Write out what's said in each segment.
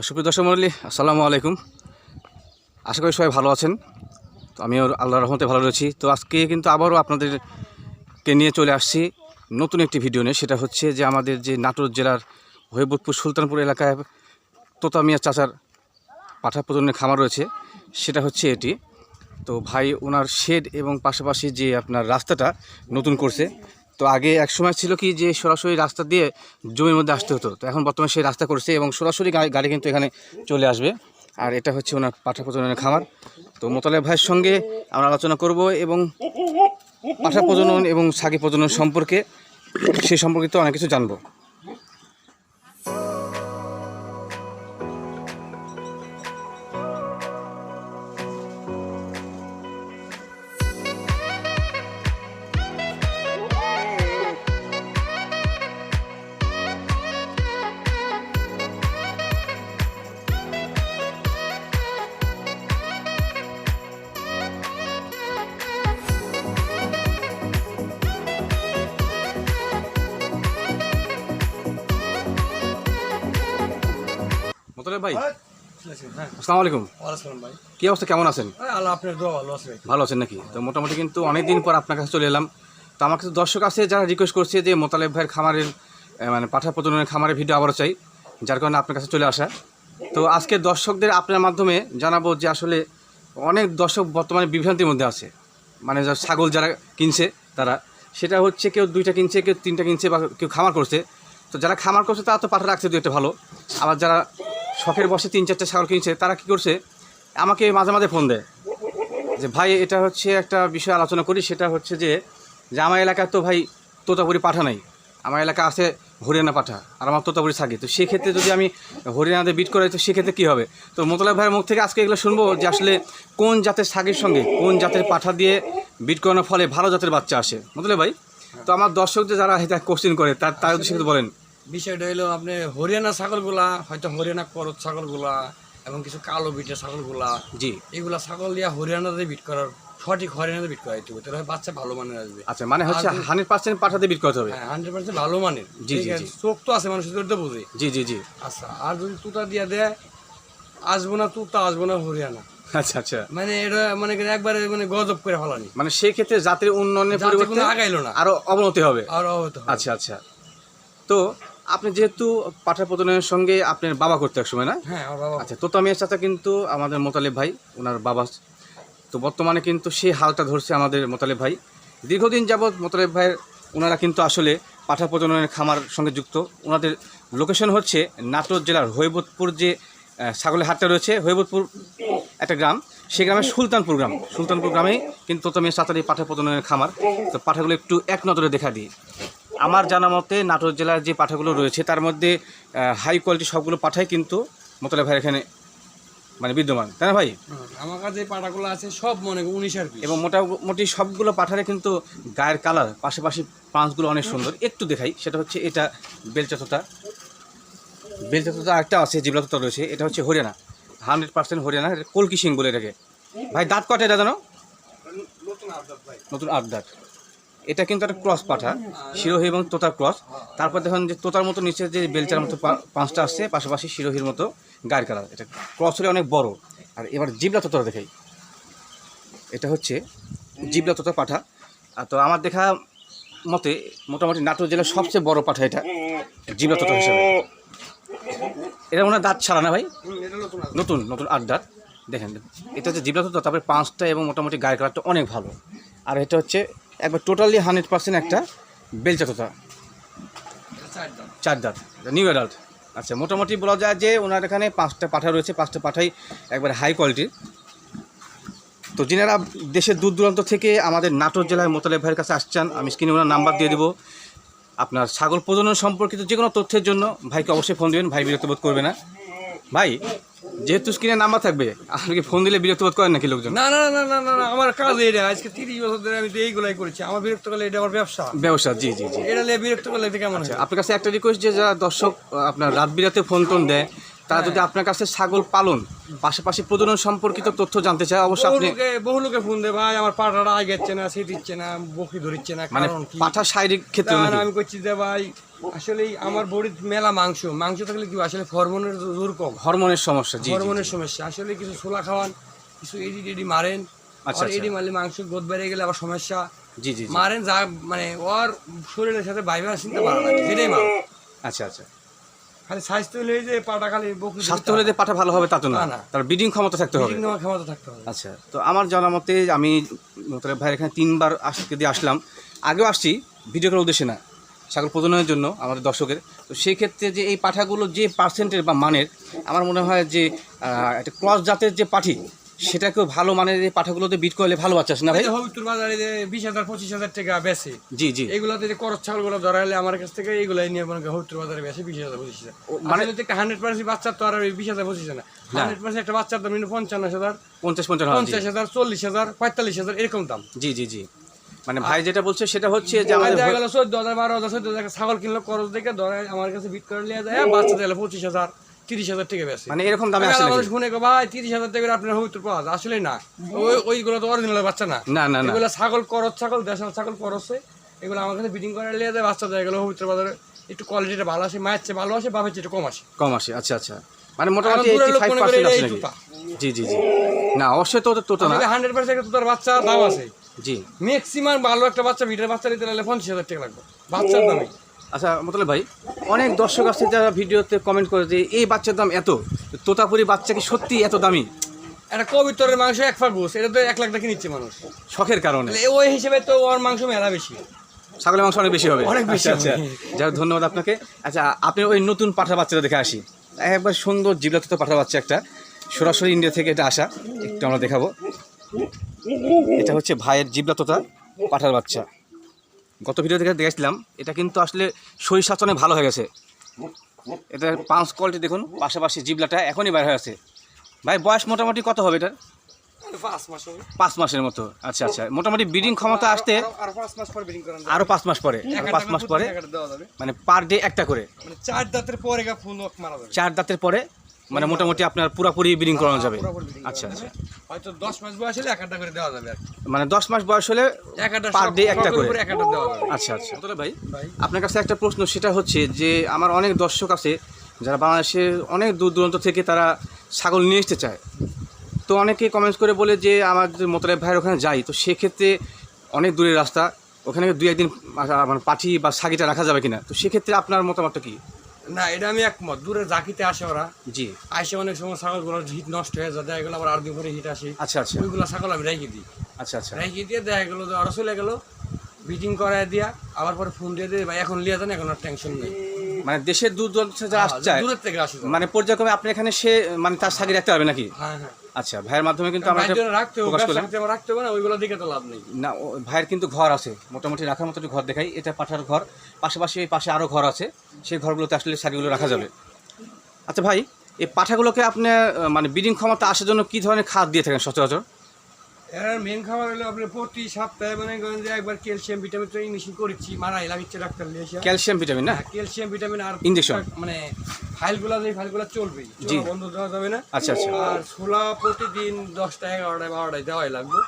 সুপ্রিয় দর্শক মণ্ডলী, আসসালামু আলাইকুম। আশা করি সবাই ভালো আছেন। তো আমিও আল্লাহর রহমতে ভালো রয়েছি। তো আজকে কিন্তু আবারও আপনাদেরকে নিয়ে চলে আসছি নতুন একটি ভিডিও নিয়ে। সেটা হচ্ছে যে আমাদের যে নাটোর জেলার হবিবপুর সুলতানপুর এলাকায় তোতা মিয়া চাচার পাঠা প্রজননের খামার রয়েছে, সেটা হচ্ছে এটি। তো ভাই ওনার শেড এবং পাশাপাশি যে আপনার রাস্তাটা নতুন করছে। তো আগে এক সময় ছিল কি যে সরাসরি রাস্তা দিয়ে জমির মধ্যে আসতে হতো, তো এখন বর্তমানে সেই রাস্তা করছে এবং সরাসরি গাড়ি কিন্তু এখানে চলে আসবে। আর এটা হচ্ছে ওনার পাঠা প্রজননের খামার। তো মোতালেব ভাইয়ের সঙ্গে আমরা আলোচনা করব এবং পাঠা প্রজনন এবং ছাগি প্রজনন সম্পর্কে, সেই সম্পর্কিত অনেক কিছু জানবো। মোতালেব ভাই, আসসালামু আলাইকুম। ভাই, কী অবস্থা, কেমন আছেন? আল্লাহ আপনার দোয়া ভালো আছে। ভালো আছেন নাকি? তো মোটামুটি কিন্তু অনেক দিন পর আপনার কাছে চলে এলাম। তো আমার কাছে দর্শক আছে যারা রিকোয়েস্ট করছে যে মোতালেব ভাইয়ের খামারের মানে পাঠা প্রজননের খামারের ভিডিও আবারও চাই, যার কারণে আপনার কাছে চলে আসা। তো আজকে দর্শকদের আপনার মাধ্যমে জানাবো যে আসলে অনেক দর্শক বর্তমানে বিভ্রান্তির মধ্যে আছে। মানে ছাগল যারা কিনছে তারা, সেটা হচ্ছে কেউ 2টা কিনছে, কেউ 3টা কিনছে, বা কেউ খামার করছে। তো যারা খামার করছে তারা তো পাঠা রাখছে 2-1টা ভালো। আবার যারা শখের বসে 3-4টা ছাগল কিনছে তারা কী করছে, আমাকে মাঝে মাঝে ফোন দেয় যে ভাই এটা হচ্ছে একটা বিষয় আলোচনা করি। সেটা হচ্ছে যে আমার এলাকায় তো ভাই তোতাপুরি পাঠা নাই, আমার এলাকা আছে হরিয়ানা পাঠা, আর আমার তোতাপুরি ছাগি। তো সেক্ষেত্রে যদি আমি হরিয়ানাতে বিট করাই তো সেক্ষেত্রে কী হবে? তো মোতালেব ভাইয়ের মুখ থেকে আজকে এগুলো শুনবো যে আসলে কোন জাতের ছাগির সঙ্গে কোন জাতের পাঠা দিয়ে বিট করানোর ফলে ভালো জাতের বাচ্চা আসে। মোতালেব ভাই, তো আমার দর্শকদের যারা এটা কোশ্চেন করে তার উদ্দেশ্যে বলেন। বিষয়টা হলো আপনি হরিয়ানা ছাগলগুলা, হয়তো হরিয়ানা করত ছাগলগুলা এবং কিছু কালো বিটের ছাগলগুলা, জি, এগুলা ছাগল দিয়ে হরিয়ানাতে বিট করার, সঠিক হরিয়ানাতে বিট করাইতে হবে, তাহলে বাচ্চা ভালো মানের আসবে। আচ্ছা, মানে হচ্ছে 100% পাঠা দিয়ে বিট করতে হবে। হ্যাঁ, 100% ভালো মানের। জি, জি, জি। চোখ তো আছে, মানুষের ধরতে বোঝে। জি জি জি। আচ্ছা, আর যদি তুতা দিয়ে দেয়, আসবো না তুতা, আসবো না হরিয়ানা। আচ্ছা আচ্ছা, মানে এটা মানে একবারে মানে গজব করে ফেলানি। মানে সেই ক্ষেত্রে জাতির উন্নয়নের পরিবর্তে আগাইলো না, আরো অবনতি হবে। আর অবত হবে। আচ্ছা আচ্ছা। তো আপনি যেহেতু পাঠা প্রজননের সঙ্গে আপনার বাবা করতে এক সময়, না? হ্যাঁ, আমার বাবা। আচ্ছা, তোতা মিয়া চাচা কিন্তু আমাদের মোতালেব ভাই, ওনার বাবা। তো বর্তমানে কিন্তু সেই হালটা ধরছে আমাদের মোতালেব ভাই। দীর্ঘদিন যাবৎ মোতালেব ভাইয়ের ওনারা কিন্তু আসলে পাঠা প্রজননের খামার সঙ্গে যুক্ত। ওনাদের লোকেশন হচ্ছে নাটোর জেলার হবিবপুর যে ছাগলের হাটটা রয়েছে, হবিবপুর একটা গ্রাম, সেই গ্রামের সুলতানপুর গ্রামেই কিন্তু তোতা মিয়া চাচার এই পাঠা প্রজননের খামার। তো পাঠাগুলো একটু এক নজরে দেখা দিই। আমার জানা মতে নাটোর জেলার যে পাঠাগুলো রয়েছে তার মধ্যে হাই কোয়ালিটি সবগুলো পাঠাই কিন্তু মোতালেব ভাইয়ের এখানে মানে বিদ্যমান, তাই না ভাই? আমার কাছে পাটাগুলো আছে সব মনে 19 পিস, এবং মোটামুটি সবগুলো পাঠারে কিন্তু গায়ের কালার, পাশাপাশি পাঁচগুলো অনেক সুন্দর। একটু দেখাই, সেটা হচ্ছে এটা বেলচা তোতা একটা আছে, জিবলা তোতা রয়েছে। এটা হচ্ছে হরিয়ানা, 100% হরিয়ানা, কলকি সিং বলে এটাকে। ভাই দাঁত কটা এটা জানো? নতুন 8 দাঁত। এটা কিন্তু একটা ক্রস পাঠা, শিরোহী এবং তোতার ক্রস। তারপর দেখুন যে তোতার মতো নিচে যে বেলচার মতো 5টা আসছে, পাশাপাশি শিরোহীর মতো গায়ের কালার। এটা ক্রস হলে অনেক বড়। আর এবার জিবলা তোতা দেখাই, এটা হচ্ছে জিবলা তোতা পাঠা। তো আমার দেখা মতে মোটামুটি নাটোর জেলার সবচেয়ে বড় পাঠা এটা, জিবলা তোতা হিসাবে। এটা ওনার দাঁত ছাড়া না ভাই? নতুন 8 দাঁত। দেখেন, এটা হচ্ছে জিবলা তোতা, তারপরে 5টা, এবং মোটামুটি গায়ের কালারটা অনেক ভালো। আর এটা হচ্ছে একবার টোটালি 100% একটা বেলচা তোতা, 4 দাঁত, নিউ অ্যাডাল্ট। আচ্ছা, মোটামুটি বলা যায় যে ওনার এখানে 5টা পাঠা রয়েছে, 5টা পাঠাই একবার হাই কোয়ালিটির। তো যিনারা দেশের দূর দূরান্ত থেকে আমাদের নাটোর জেলায় মোতালেব ভাইয়ের কাছে আসছেন, আমি স্ক্রিনে ওনার নাম্বার দিয়ে দেবো। আপনার ছাগল প্রজনন সম্পর্কিত যে কোনো তথ্যের জন্য ভাইকে অবশ্যই ফোন দেবেন, ভাই বিরক্ত বোধ করবে না। ভাই, যেহেতু স্ক্রিনে নাম্বার থাকবে, আপনাকে ফোন দিলে বিরক্ত বোধ করেন নাকি লোকজন? না না না না না না, আমার কাজ এটা। আজকে 30 বছর ধরে আমি তো এইগুলাই করেছি। আমার বিরক্ত করলে এটা আমার ব্যবসা। জি জি জি। এটা নিয়ে বিরক্ত করলে এটা কেমন? আচ্ছা, আপনার কাছে একটা রিকোয়েস্ট, যে যারা দর্শক আপনার রাত বিরাতে ফোন টোন দেয়, তারা যদি আপনার কাছে ছাগল পালন পাশাপাশি প্রজনন সম্পর্কিত তথ্য জানতে চায়, অবশ্যই আপনি বহু লোকে ফোন দেয়, ভাই আমার পাঠাটা আগে যাচ্ছে না, সে দিচ্ছে না, বকি ধরিচ্ছে না, মানে কারণ কি? পাঠা শারীরিক ক্ষেত্রে আমি করছি যে ভাই আসলে আমার বডির মেলা মাংস থাকলে কি আসলে হরমোনের জোর কম, হরমোনের সমস্যা, জি জি, হরমোনের সমস্যা। আসলে কিছু ছোলা খাওয়ান, কিছু এডি মারেন, আচ্ছা, আর আচ্ছা। এডি মারলে মাংস গোদ বেড়ে গেলে আবার সমস্যা। জি জি জি, মারেন যা মানে ওর শরীরের সাথে বাইবা চিনতে পারা লাগে, সেটাই মার। আচ্ছা আচ্ছা। খালি স্বাস্থ্য হলে যে পাটা খালি বকরি স্বাস্থ্য হলে যে পাঠা ভালো হবে তা তো না, তা না। তার ব্রিডিং ক্ষমতা থাকতে হবে। ঠিক নেওয়ার ক্ষমতা থাকতে হবে। আচ্ছা, তো আমার জানা মতে আমি মোতালেব ভাইয়ের এখানে 3বার আজকে দিয়ে আসলাম, আগেও আসছি ভিডিও করার উদ্দেশ্যে না, ছাগল প্রজননের জন্য আমাদের দর্শকের। তো সেই ক্ষেত্রে যে এই পাঠাগুলো যে পার্সেন্টের বা মানের, আমার মনে হয় যে একটা ক্রস জাতের যে পাঠি, সেটাকেও ভালো মানের এই পাঠাগুলোতে বিট করলে ভালো বাচ্চা আসে না ভাই? হবিতুর বাজারে যে 20,000 25,000 টাকা বেশি, জি জি, এইগুলাতে যে করচ ছাগলগুলো ধরাইলে আমার কাছ থেকে এইগুলাই নিয়ে মনে করি হবিতুর বাজারে বেশি 20,000 25,000। মানে 100% বাচ্চা তো আর 20,000 25,000 না, 100% একটা বাচ্চার দাম 55,000 50-50, 50,000 40,000 45,000 এরকম দাম। জি জি জি। মানে ভাই যেটা বলছে সেটা হচ্ছে যে আমাদের দেখা গেল 14,000 12,000 14,000 ছাগল কিনলো করচ দেখে ধরাই আমার কাছে বিট করে নিয়ে যায়, বাচ্চা দিলে 25,000 30,000 টাকা বেশি। মানে এরকম দামে আসে মানুষ নাকি? শুনে গো ভাই 30,000 টাকা আপনার হবিতুর পাওয়া যায়, আসলে না, ওইগুলো তো অরিজিনাল বাচ্চা না। না না না, এগুলো ছাগল করচ ছাগল, দেশাল ছাগল করছে, এগুলো আমার কাছে বিডিং করে নিয়ে যায়, বাচ্চা দেয়। এগুলো হবিতুর বাজারে একটু কোয়ালিটিটা ভালো আসে, মায়ের চেয়ে ভালো আসে, বাপের চেয়ে একটু কম আসে। কম আসে, আচ্ছা আচ্ছা। মানে মোটামুটি আর দূরের লোক মনে করে 85% আসে এই নাকি? তুতা। জি জি জি, না অবশ্যই তো তো না, 100% তোর বাচ্চা দাম আছে। জি। ম্যাক্সিমাম ভালো একটা বাচ্চা ভিটের বাচ্চা নিতে গেলে 50,000 টাকা লাগবে বাচ্চার দামে। আচ্ছা মোতালেব ভাই, অনেক দর্শক আছে যারা ভিডিওতে কমেন্ট করে যে এই বাচ্চার দাম এত, তোতাপুরি বাচ্চা কি সত্যি এত দামি? একটা কবিতরের মাংস 1 ফাক গোস, এটা তো 1 লাখ টাকা নিচ্ছে মানুষ, শখের কারণে। তাহলে ওই হিসেবে তো ওর মাংস মেলা বেশি, ছাগলের মাংস অনেক বেশি হবে, অনেক বেশি আচ্ছা হবে। আচ্ছা, যাই হোক, ধন্যবাদ আপনাকে। আচ্ছা, আপনি ওই নতুন পাঠা বাচ্চাটা দেখে আসি, একবার সুন্দর জিবলাতে পাঠা বাচ্চা একটা, সরাসরি ইন্ডিয়া থেকে এটা আসা, একটু আমরা দেখাবো। এটা হচ্ছে ভাইয়ের জিবলাতোতা পাঠার বাচ্চা, গত ভিডিও থেকে দেখেছিলাম। এটা কিন্তু আসলে শরীর স্বাস্থ্য অনেক ভালো হয়ে গেছে। এটা পাঁচ কোয়ালিটি দেখুন, পাশাপাশি জিবলাটা এখনই বের হয়ে আছে। ভাই বয়স মোটামুটি কত হবে এটার? 5 মাস হবে, 5 মাসের মতো, আচ্ছা আচ্ছা। মোটামুটি ব্রিডিং ক্ষমতা আসতে আর 5 মাস পর ব্রিডিং করান, আরও 5 মাস পরে, 5 মাস পরে দেওয়া যাবে। মানে পার ডে একটা করে, মানে 4 দাঁতের পরে গা ফুল মারা যাবে, 4 দাঁতের পরে মানে মোটামুটি আপনার পুরোপুরি ব্রিডিং করানো যাবে। পুরোপুরি breeding আচ্ছা করানো আচ্ছা, যাবে। হয়তো 10 মাস বয়স হলে একটা করে দেওয়া যাবে আর কি। মানে 10 মাস বয়স হলে একটা পার ডে একটা করে, একটা দেওয়া যাবে। আচ্ছা আচ্ছা। তাহলে ভাই ভাই আপনার কাছে একটা প্রশ্ন, সেটা হচ্ছে যে আমার অনেক দর্শক আছে যারা বাংলাদেশের অনেক দূর দূরান্ত থেকে তারা ছাগল নিয়ে আসতে চায়। তো অনেকে কমেন্টস করে বলে যে আমাদের মোতালেব ভাইয়ের ওখানে যাই, তো সেক্ষেত্রে অনেক দূরের রাস্তা, ওখানে 2-1 দিন মানে পাঠি বা ছাগিটা রাখা যাবে কিনা? তো সেক্ষেত্রে আপনার মতামতটা কি? না, এটা আমি একমত। দূরে জাকিতে আসে ওরা, জি, আসে অনেক সময় ছাগলগুলো হিট নষ্ট হয়ে যায়, দেখা গেলো আবার 8 দিন পরে হিট আসে, আচ্ছা আচ্ছা, ওইগুলো ছাগল আমি রেখে দিই। আচ্ছা আচ্ছা, রেখে দিয়ে দেখা গেলো যে ওরা চলে গেলো, বিটিং করায় দিয়া আবার পরে ফোন দিয়ে দিয়ে ভাই এখন লিয়ে যান, এখন আর টেনশন নেই। মানে দেশের দূর দূরান্ত থেকে যারা আসতে চায়, দূরের থেকে আসে যারা। মানে পর্যায়ক্রমে আপনি এখানে সে মানে তার ছাগি রাখতে পারবে নাকি? হ্যাঁ হ্যাঁ, আচ্ছা, ভাইয়ের মাধ্যমে কিন্তু আমরা এটা বাইরে রাখতে হবে, প্রকাশ করলাম। ব্যবসা ক্ষেত্রে রাখতে হবে না, ওইগুলো দিকে তো লাভ নেই। না, ভাইয়ের কিন্তু ঘর আছে মোটামুটি রাখার মতো, একটু ঘর দেখাই। এটা পাঠার ঘর, পাশাপাশি এই পাশে আরও ঘর আছে, সেই ঘরগুলোতে আসলে ছাগিগুলো রাখা যাবে। আচ্ছা ভাই, এই পাঠাগুলোকে আপনি মানে ব্রিডিং ক্ষমতা আসার জন্য কী ধরনের খাদ দিয়ে থাকেন সচরাচর? এর মেন খাবার হলো আপনি প্রতি সপ্তাহে মনে করেন যে একবার ক্যালসিয়াম ভিটামিন তো ইনজেকশন করেছি, মারাই লাগিচ্ছে ডাক্তার নিয়ে এসে। ক্যালসিয়াম ভিটামিন না? ক্যালসিয়াম ভিটামিন আর Injection? মানে ফাইলগুলো যে ফাইলগুলো চলবেই, জি। বন্ধ দেওয়া যাবে না। আচ্ছা আচ্ছা, আর ছোলা প্রতিদিন 10টা 11টায় 12টায় দেওয়াই লাগবে।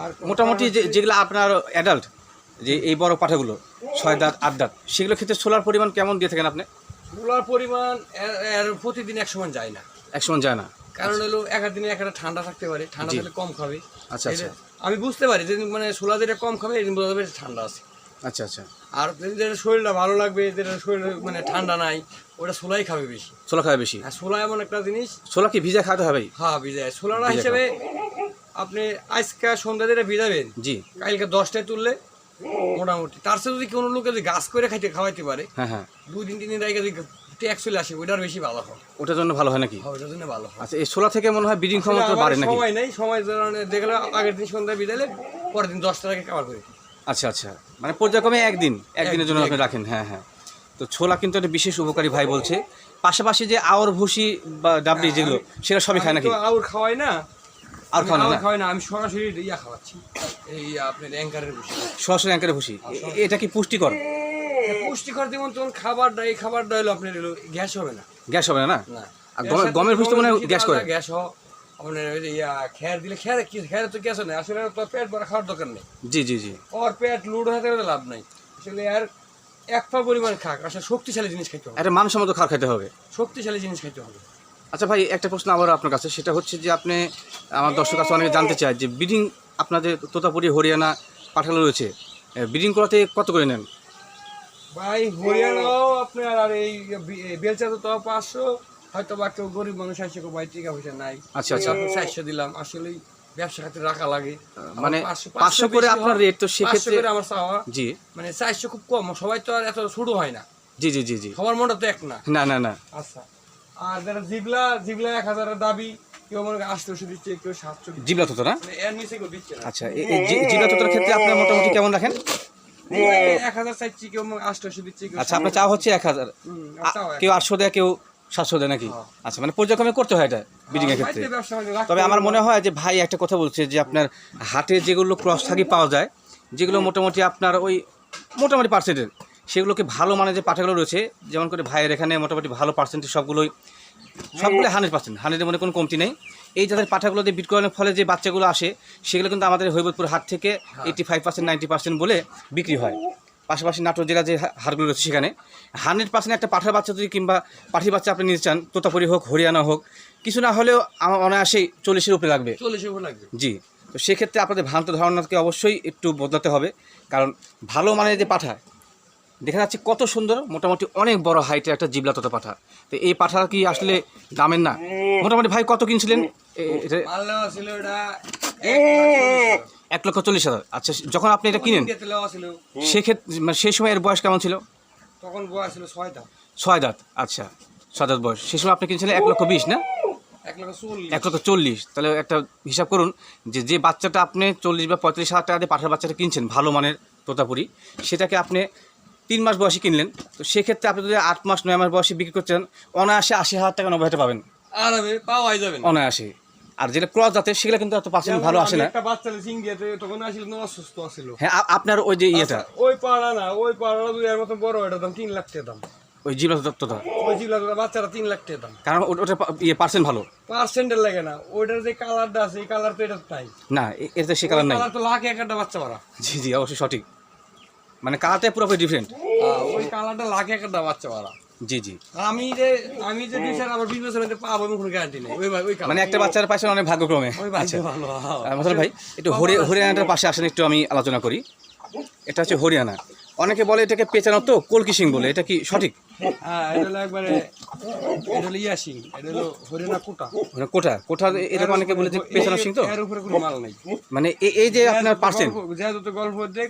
আর মোটামুটি যেগুলো আপনার অ্যাডাল্ট, যে এই বড় পাঠাগুলো 6 দাঁত 8 দাঁত, সেগুলোর ক্ষেত্রে সোলার পরিমাণ কেমন দিয়ে থাকেন আপনি? ছোলার পরিমাণ এর প্রতিদিন এক সমান যায় না, একসময় যায় না, কারণ হলো এক দিনে একটা ঠান্ডা থাকতে পারে, ঠান্ডা জি। থাকলে কম খাবে। আচ্ছা আচ্ছা, আমি বুঝতে পারি যেদিন মানে ছোলা যেটা কম খাবে এদিন বোঝা যাবে যে ঠান্ডা আছে। আচ্ছা আচ্ছা, আর যেটা শরীরটা ভালো লাগবে, যেটা শরীর মানে ঠান্ডা নাই, ওটা ছোলাই খাবে বেশি। ছোলা খাবে বেশি? আর ছোলা এমন একটা জিনিস, ছোলা কি ভিজা খাওয়াতে হবে? হ্যাঁ ভিজায়। ছোলাটা ভিজা হিসেবে আপনি আজকে সন্ধ্যা যেটা ভিজাবেন, জি, কালকে 10টায় তুললে মোটামুটি তার সাথে যদি কোনো লোকে যদি গাছ করে খাওয়াইতে পারে, হ্যাঁ হ্যাঁ, 2-3 দিন আগে যদি ট্যাক্স চলে আসে, ওইটার বেশি ভালো হয়, ওটার জন্য ভালো হয় নাকি? ওইটার জন্য ভালো হয়। আচ্ছা, এই ছোলা থেকে মনে হয় ব্রিডিং ক্ষমতা আসলে বাড়ে আমার নাকি? সময় নেই, সময় দেখলে আগের দিন সন্ধ্যায় বিদালে পরের দিন 10টার আগে খাবার করে। আচ্ছা আচ্ছা, মানে পর্যায়ক্রমে একদিনের জন্য আপনি রাখেন, হ্যাঁ হ্যাঁ। তো ছোলা কিন্তু একটা বিশেষ উপকারী ভাই বলছে, পাশাপাশি যে আওর ভুসি বা ডাবলি যেগুলো, সেটা সবই খায় নাকি? আমি তো আউর খাওয়াই না, আর খাওয়া না? খাওয়াই না, আমি সরাসরি ইয়া খাওয়াচ্ছি, এই আপনার অ্যাঙ্কারের বসে। সরাসরি অ্যাঙ্কারে ভুসি, এটা কি পুষ্টিকর? পুষ্টিকর যেমন তখন খাবারটা, এই খাবারটা হলো আপনার হলো গ্যাস হবে না। গ্যাস হবে না? না, আর গমের ভুসি তো মনে হয় গ্যাস করে? গ্যাস আপনার ওই যে খেয়ার দিলে, খেয়ারে তো গ্যাস নেই, আসলে তো পেট ভরা খাওয়ার দরকার নেই। জি জি জি, ওর পেট লুড হতে লাভ নাই আসলে। আর এক পা পরিমাণ খাক, আসলে শক্তিশালী জিনিস খাইতে হবে, একটা মানসম্মত খাবার খেতে হবে। শক্তিশালী জিনিস খাইতে হবে। আচ্ছা ভাই, একটা প্রশ্ন আবার আপনার কাছে, সেটা হচ্ছে যে আপনি, আমার দর্শক কাছে অনেকে জানতে চায় যে ব্রিডিং আপনাদের তোতাপুরি হরিয়ানা পাঠালো রয়েছে, ব্রিডিং করাতে কত করে নেন? ভাই হরিয়ানাও আপনার আর এই বেলচা তো 500, হয়তো বা কেউ গরিব মানুষ আসে ভাই টাকা পয়সা নাই, আচ্ছা আচ্ছা, 400 দিলাম, আসলে ব্যবসা খাতে রাখা লাগে, মানে 500 করে আপনার রেট, তো সেক্ষেত্রে আমার চাওয়া, জি মানে 400 খুব কম, সবাই তো আর এত ছোট হয় না, জি জি জি জি, সবার মনটা তো এক না। না না না। আচ্ছা, আর যারা জিবলা 1000 এর দাবি, কেউ মনে করে 800 দিচ্ছে, কেউ 700 দিচ্ছে, জিবলা তোতা না? মানে এর নিচে কেউ দিচ্ছে না। আচ্ছা, এই জিবলা তোতার ক্ষেত্রে আপনার মোটামুটি কেমন রাখেন? 1000 চাইছি, কেউ 800 দিচ্ছে, কেউ আচ্ছা, আপনার চাওয়া হচ্ছে 1000, কেউ 800 দেয়, কেউ 700 দেয় নাকি? আচ্ছা, মানে পর্যায়ক্রমে করতে হয় এটা ব্রিডিং এর ক্ষেত্রে। তবে আমার মনে হয় যে ভাই একটা কথা বলছে যে আপনার হাটে যেগুলো ক্রস থাকি পাওয়া যায়, যেগুলো মোটামুটি আপনার ওই মোটামুটি পার্সেন্টের, সেগুলোকে ভালো মানের যে পাঠাগুলো রয়েছে, যেমন করে ভাইয়ের এখানে মোটামুটি ভালো পার্সেন্টেজ সবগুলোই 100%, 100-এর মধ্যে কোনো কমতি নেই। এই যাদের পাঠাগুলো দিয়ে বিট করানোর ফলে যে বাচ্চাগুলো আসে, সেগুলো কিন্তু আমাদের হৈবতপুর হাট থেকে 85%, 90% বলে বিক্রি হয়। পাশাপাশি নাটোর জেলা যে হাটগুলো রয়েছে, সেখানে 100% একটা পাঠার বাচ্চা যদি কিংবা পাঠির বাচ্চা আপনি নিতে চান, তোতাপুরি হোক হরিয়ানা হোক, কিছু না হলেও আমার অনায়াসেই 40-এর উপরে লাগবে। 40 উপরে লাগবে, জি। তো সেক্ষেত্রে আপনাদের ভ্রান্ত ধারণাকে অবশ্যই একটু বদলাতে হবে, কারণ ভালো মানের যে পাঠা দেখা যাচ্ছে কত সুন্দর, মোটামুটি অনেক বড় হাইটের একটা জিবলা তোতা পাঠা। তো এই পাঠা কি আসলে দামের না? মোটামুটি ভাই কত কিনছিলেন? মাল্লা ছিল এটা 1,40,000। আচ্ছা, যখন আপনি এটা কিনেন সেক্ষেত্রে মানে সেই সময় এর বয়স কেমন ছিল? তখন বয়স ছিল 6 দাঁত। 6 দাঁত, আচ্ছা 6 দাঁত বয়স। সেই সময় আপনি কিনছিলেন 1,20,000 না? 1,40,000। তাহলে একটা হিসাব করুন যে বাচ্চাটা আপনি 40 বা 35,000 টাকা দিয়ে পাঠার বাচ্চাটা কিনছেন ভালো মানের তোতাপুরি, সেটাকে আপনি 3 মাস বয়সে কিনলেন। তো সেক্ষেত্রে আপনি যদি 8 মাস 9 মাস বয়সে বিক্রি করছেন, অনায়াসে 80,000 টাকা 90,000 পাবেন আরামে পাওয়াই যাবে অনায়াসে। আর যেটা ক্রস জাতের সেগুলো কিন্তু এত পার্সেন্ট ভালো আসে না। একটা বাচ্চা সিং দিয়েতে তখন আসলে অসুস্থ ছিল। হ্যাঁ, আপনার ওই যে ইয়েটা, ওই পাড়া না, ওই পাড়া দুই এর মতো বড়, এটা দাম 3 লাখ টাকা দাম। ওই জিবলা তোতা, ওই জিবলা বাচ্চারা 3 লাখ টাকা দাম, কারণ ওটা ইয়ে পার্সেন্ট ভালো, পার্সেন্টের লাগে না। ওইটার যে কালারটা আছে, এই কালার তো এটা তাই না, এতে সে কালার নাই। কালার তো লাখে একটা বাচ্চা পারা। জি জি, অবশ্যই সঠিক, মানে কালারটা পুরোপুরি ডিফারেন্ট। ওই কালারটা লাখে একটা বাচ্চা পারা। জি জি, আমি যে দিশার আবার 20 বছরের মধ্যে পাবো কোনো গ্যারান্টি নেই। ওই মানে একটা বাচ্চার পাশে অনেক ভাগ্যক্রমে। আচ্ছা ভালো। মশাল ভাই, একটু হরিয়ানাটার পাশে আসেন, একটু আমি আলোচনা করি। এটা হচ্ছে হরিয়ানা, অনেকে বলে এটাকে পেঁচানো, তো কলকি সিং বলে, এটা কি সঠিক? হ্যাঁ, এটা হলো একবারে, এটা হলো ইয়া সিং, এটা হলো হরিয়ানা কোটা। মানে কোটা এরকম অনেকে বলে যে পেঁচানো সিং। তো এর উপরে কোনো মাল নাই, মানে এই যে আপনার পার্সেন্ট যেহেতু গল্প দেখ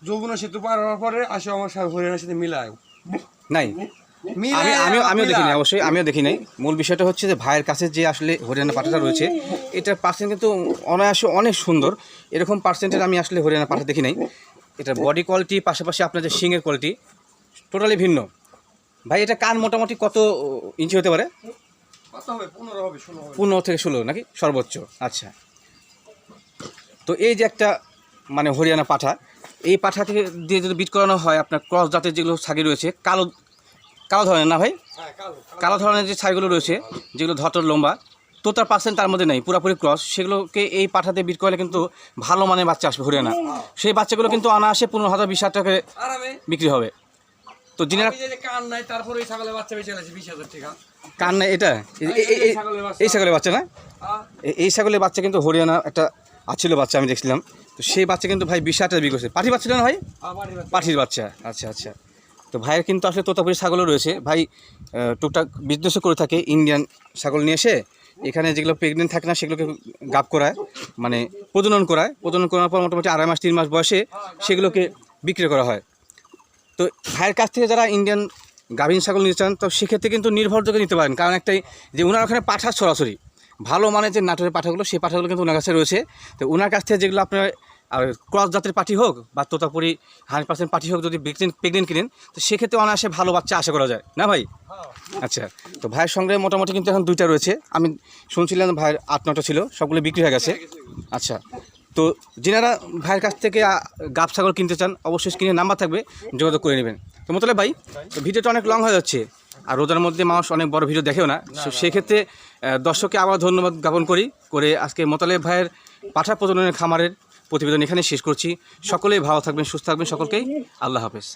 যমুনা সেতু পার হওয়ার পরে আসে আমার হরিয়ানার সাথে মিলায় নাই। আমিও দেখি নাই, অবশ্যই আমিও দেখি নাই। মূল বিষয়টা হচ্ছে যে ভাইয়ের কাছে যে আসলে হরিয়ানা পাঠাটা রয়েছে, এটার পার্সেন্ট কিন্তু অনায়াসে অনেক সুন্দর। এরকম পার্সেন্টের আমি আসলে হরিয়ানা পাঠা দেখি নাই। এটার বডি কোয়ালিটি, পাশাপাশি আপনার যে শিংয়ের কোয়ালিটি টোটালি ভিন্ন। ভাই, এটা কান মোটামুটি কত ইঞ্চি হতে পারে? 15 থেকে 16 নাকি সর্বোচ্চ? আচ্ছা, তো এই যে একটা মানে হরিয়ানা পাঠা, এই পাঠা থেকে দিয়ে যদি বিট করানো হয়, আপনার ক্রস জাতের যেগুলো ছাগি রয়েছে, কালো ধরনের না ভাই, কালো ধরনের যে ছাইগুলো রয়েছে, যেগুলো ধটর লম্বা, তোতার পার্সেন্ট তার মধ্যে নেই, পুরোপুরি ক্রস, সেগুলোকে এই পাঠাতে বিট করলে কিন্তু ভালো মানের বাচ্চা আসবে হরিয়ানা। সেই বাচ্চাগুলো কিন্তু অনায়াসে 15,000 20,000 টাকায় বিক্রি হবে। তো যিনি কান নাই, তারপরে এই ছাগলের বাচ্চা বেঁচে গেছে 20,000 টাকা। কান নাই, এটা এই ছাগলের বাচ্চা না? এই ছাগলের বাচ্চা কিন্তু হরিয়ানা একটা আছিল বাচ্চা, আমি দেখছিলাম। তো সেই বাচ্চা কিন্তু ভাই 20,000 টাকা বিক্রি করছে। পাঠি বাচ্চা না ভাই? পাঠির বাচ্চা, আচ্ছা আচ্ছা। তো ভাইয়ের কিন্তু আসলে তোতাপুরি ছাগলও রয়েছে। ভাই টুকটাক বিজনেসও করে থাকে, ইন্ডিয়ান ছাগল নিয়ে এসে এখানে যেগুলো প্রেগনেন্ট থাকে না, সেগুলোকে গাপ করায়, মানে প্রজনন করার পর মোটামুটি 2.5 মাস 3 মাস বয়সে সেগুলোকে বিক্রি করা হয়। তো ভাইয়ের কাছ থেকে যারা ইন্ডিয়ান গাভীন ছাগল নিতে চান, তো সেক্ষেত্রে কিন্তু নির্ভরযোগ্য নিতে পারেন, কারণ একটাই যে ওনার ওখানে পাঠা সরাসরি ভালো মানের যে নাটোরের পাঠাগুলো, সেই পাঠাগুলো কিন্তু ওনার কাছে রয়েছে। তো ওনার কাছ থেকে যেগুলো আপনার আর ক্রস জাতের পাঠি হোক বা তোতাপুরি 100% পাঠি হোক, যদি প্রেগনেন্ট কিনেন, তো সেক্ষেত্রে অনায়াসে ভালো বাচ্চা আশা করা যায় না ভাই? আচ্ছা, তো ভাইয়ের সঙ্গে মোটামুটি কিন্তু এখন 2টা রয়েছে। আমি শুনছিলাম ভাইয়ের 8-9টা ছিল, সবগুলো বিক্রি হয়ে গেছে। আচ্ছা, তো যিনারা ভাইয়ের কাছ থেকে গাব ছাগল কিনতে চান, অবশ্যই স্ক্রিনে নাম্বার থাকবে, যোগাযোগ করে নেবেন। তো মোতালেব ভাই, তো ভিডিওটা অনেক লং হয়ে যাচ্ছে, আর রোজার মধ্যে মানুষ অনেক বড় ভিডিও দেখেও না, সেক্ষেত্রে দর্শককে আবার ধন্যবাদ জ্ঞাপন করে আজকে মোতালেব ভাইয়ের পাঠা প্রজননের খামারের প্রতিবেদন এখানে শেষ করছি। সকলেই ভালো থাকবেন, সুস্থ থাকবেন, সকলকেই আল্লাহ হাফেজ।